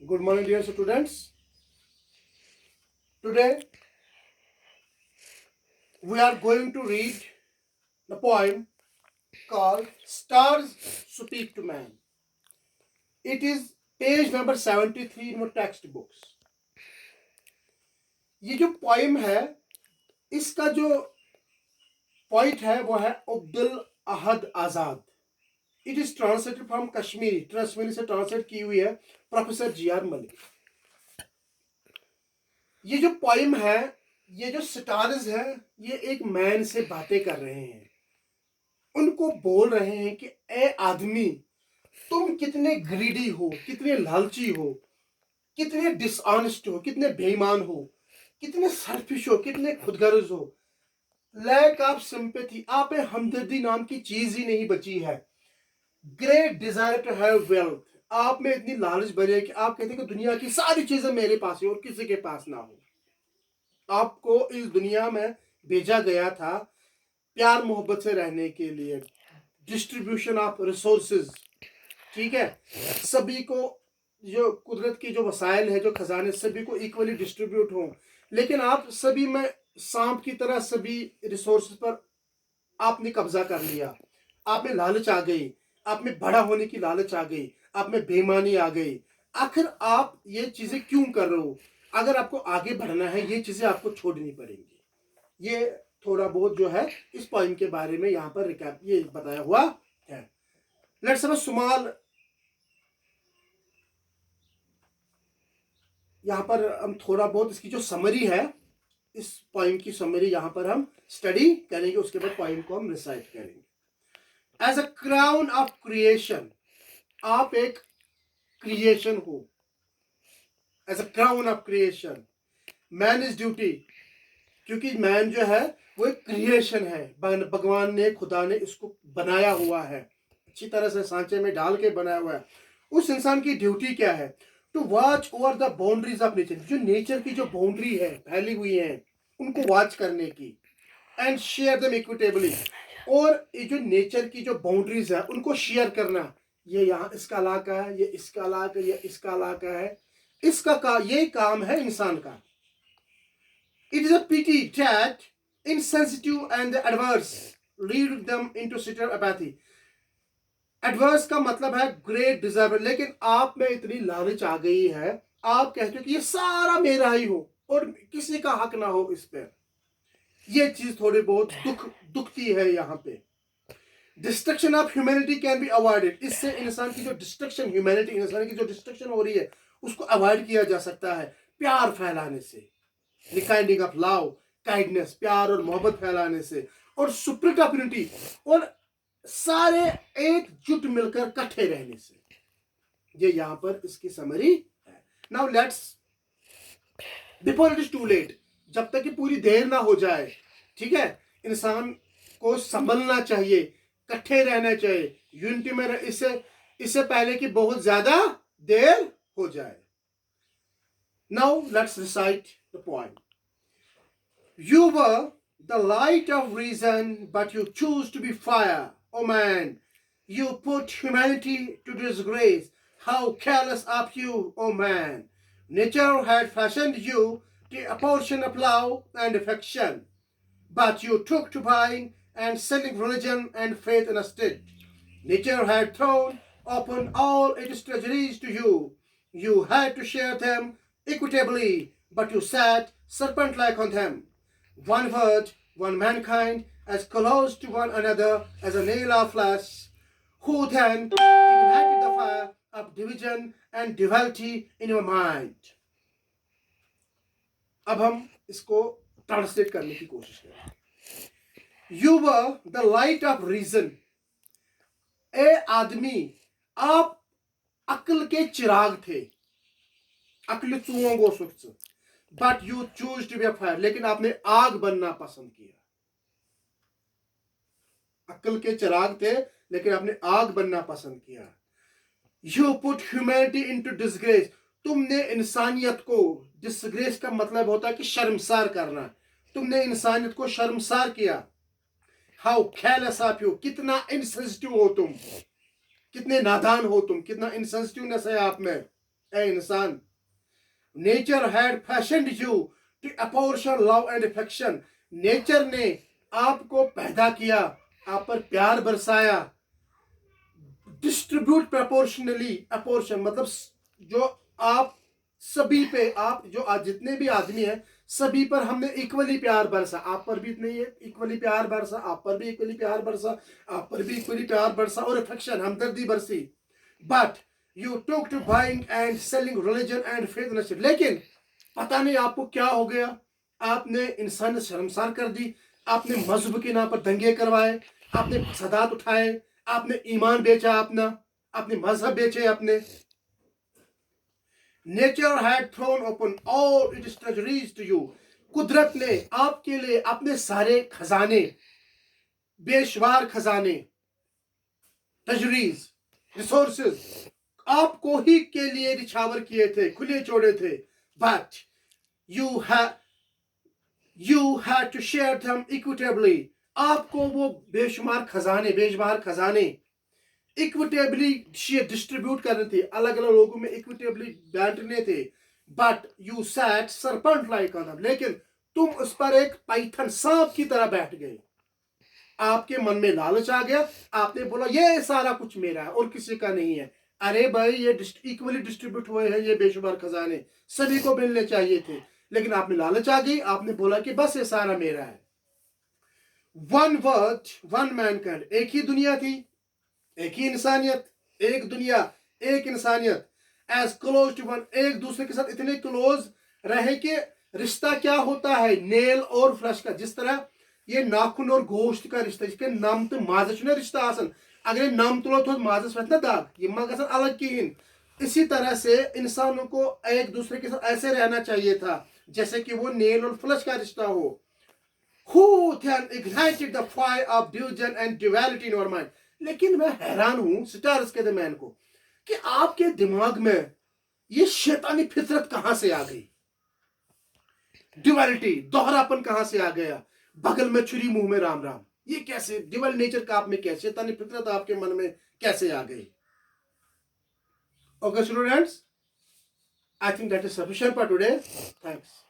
Good morning, dear students. Today we are going to read the poem called Stars Speak to Man. It is page number 73 in your textbooks. ये जो poem है इसका जो poet है वो है Abdul Ahad Azad. It is translated from Kashmiri से translate की हुई है प्रोफेसर जी.आर. मलिक. ये जो पोइम है, ये जो स्टार्स है, ये एक मैन से बातें कर रहे हैं. उनको बोल रहे हैं कि ए आदमी, तुम कितने ग्रीडी हो, कितने लालची हो, कितने डिसऑनेस्ट हो, कितने बेईमान हो, कितने सेल्फिश हो, कितने खुदगर्ज हो. लैक ऑफ सिंपैथी, आप में हमदर्दी नाम की चीज ही नहीं बची है. Great desire to have wealth, आप में इतनी लालच भरी है कि आप कहते हैं कि दुनिया की सारी चीजें मेरे पास है और किसी के पास ना हो. आपको इस दुनिया में भेजा गया था प्यार मोहब्बत से रहने के लिए. डिस्ट्रीब्यूशन ऑफ रिसोर्सेज, ठीक है, सभी को जो कुदरत की जो वसाइल है, जो खजाने, सभी को इक्वली डिस्ट्रीब्यूट हो. लेकिन आप सभी में सांप की तरह सभी रिसोर्सेज पर आपने कब्जा कर लिया. आप में लालच आ गई, आप में बड़ा होने की लालच आ गई, आप में बेईमानी आ गई. आखिर आप ये चीजें क्यों कर रहे हो? अगर आपको आगे बढ़ना है ये चीजें आपको छोड़नी पड़ेंगी. ये थोड़ा बहुत जो है इस पॉइंट के बारे में यहाँ पर रिकैप ये बताया हुआ है. लेट्स हैव अ स्मॉल, यहाँ पर हम थोड़ा बहुत इसकी जो समरी है, इस पॉइंट की समरी यहाँ पर हम स्टडी करेंगे. उसके बाद पॉइंट को हम रिसाइट करेंगे. As a crown of creation, आप एक क्रिएशन हो. As a crown of creation, man is duty, क्योंकि मैन जो है वो एक क्रिएशन है. भगवान ने, खुदा ने इसको बनाया हुआ है, अच्छी तरह से सांचे में डाल के बनाया हुआ है. उस इंसान की ड्यूटी क्या है? To watch over the boundaries of nature, जो नेचर की जो बाउंड्री है फैली हुई है उनको वॉच करने की. एंड शेयर देम इक्विटेबली, और ये जो नेचर की जो बाउंड्रीज है उनको शेयर करना. ये यहाँ इसका इलाका है, ये इसका इलाका, ये इसका इलाका है. ये काम है इंसान का. It is a pity that insensitive and the adverse lead them into sitter apathy. Adverse का मतलब है ग्रेट डिजायर, लेकिन आप में इतनी लालच आ गई है, आप कहते हो कि ये सारा मेरा ही हो और किसी का हक ना हो इस पे. ये चीज थोड़ी बहुत दुखती है यहाँ पे. Destruction of humanity can be avoided, इससे इंसान की जो डिस्ट्रक्शन, ह्यूमैनिटी, इंसान की जो डिस्ट्रक्शन हो रही है उसको अवॉइड किया जा सकता है प्यार फैलाने से. काइंडिंग ऑफ लव, काइंडनेस, प्यार और मोहब्बत फैलाने से. और सुप्रीट ऑफ यूनिटी, और सारे एकजुट मिलकर इकट्ठे रहने से. ये यहां पर इसकी समरी है. Now let's, before it is too late, जब तक कि पूरी देर ना हो जाए, ठीक है, इंसान को संभलना चाहिए, इकट्ठे रहना चाहिए, यूनिटी में इससे पहले कि बहुत ज्यादा देर हो जाए. Now let's recite the point. You were the light of reason, but you choose to be fire. Oh man, you put humanity to disgrace. How careless of you, oh man. Nature had fashioned you to apportion of love and affection, but you took to buying and selling religion and faith instead. Nature had thrown open all its treasuries to you. You had to share them equitably, but you sat serpent-like on them. One word, one mankind, as close to one another as a nail of flesh, who then ignited the fire of division and duality in your mind. अब हम इसको translate करने की कोशिश करें. You were the light of reason. ए आदमी, आप अक्ल के चिराग थे, अक्ल चुओं गो सुख. But you choose to be a fire, लेकिन आपने आग बनना पसंद किया. अक्ल के चिराग थे लेकिन आपने आग बनना पसंद किया. You put humanity into disgrace, तुमने इंसानियत को, डिसग्रेस का मतलब होता है कि शर्मसार करना, तुमने इंसानियत को शर्मसार किया. हाउ केयरलेस ऑफ यू, कितना इनसेंसिटिव हो तुम, कितने नादान हो तुम, कितना इनसेंसिटिवनेस है आप में. ए इंसान, nature had fashioned you to apportion love and affection. Nature ने आपको पैदा किया, आप पर प्यार बरसाया, डिस्ट्रीब्यूट प्रपोर्शनली, अपोर्शन मतलब जो आप सभी पे, आप जो आज जितने भी आदमी हैं सभी पर हमने इक्वली प्यार बरसा। आप पर भी इतने ही इक्वली प्यार बरसा, आप पर भी इक्वली प्यार बरसा, आप पर भी इक्वली प्यार बरसा और अफेक्शन, हमदर्दी बरसी। But you took to buying and selling religion and faith. लेकिन पता नहीं आपको क्या हो गया, आपने इंसान शर्मसार कर दी, आपने मजहब के नाम पर दंगे करवाए, आपने फसादात उठाए, आपने ईमान बेचा अपना, आपने मजहब बेचे अपने। Nature had thrown open all its treasuries to you. कुदरत ने आपके लिए अपने सारे खजाने, बेशुमार खजाने, ट्रेजरीज, रिसोर्सेज आपको ही के लिए निछावर किए थे, खुले छोड़े थे। But you had to share them equitably. आपको वो बेशुमार खजाने, बेशुमार खजाने इक्विटेबली डिस्ट्रीब्यूट करने थे, अलग अलग लोगों में इक्विटेबली बांटने थे। But you sat serpent like on them. लेकिन तुम उस पर एक पाइथन, सांप की तरह बैठ गए। आपके मन में लालच आ गया, आपने बोला ये सारा कुछ मेरा है और किसी का नहीं है। अरे भाई ये इक्वली डिस्ट्रीब्यूट हुए हैं ये बेशुमार खजाने, सभी को मिलने चाहिए थे। लेकिन आप में लालच आ गई, आपने बोला कि बस ये सारा मेरा है। वन वर्ड वन मैनकाइंड, एक ही दुनिया थी, एक ही इंसानियत, एक दुनिया, एक इंसानियत। एज क्लोज टू वन, एक दूसरे के साथ इतने क्लोज रहे कि रिश्ता क्या होता है नेल और फ्लश का, जिस तरह ये नाखून और गोश्त का रिश्ता, जिसके नाम तो माजस रिश्ता आसन, अगर नाम तुलो तो माजस वत ना दाग, ये मगसन अलग की। इसी तरह से इंसानों को एक दूसरे के साथ ऐसे रहना चाहिए था जैसे कि वो नेल और फ्लश का रिश्ता हो। Who then ignited the fire of division and duality in our mind? लेकिन मैं हैरान हूं स्टार्स के मैन को कि आपके दिमाग में ये शैतानी फितरत कहां से आ गई, ड्युअलिटी, दोहरापन कहां से आ गया, बगल में छुरी मुंह में राम राम, ये कैसे ड्युअल नेचर का आप में कैसे, शैतानी फितरत आपके मन में कैसे आ गई। Okay students, I think that is sufficient for today. Thanks.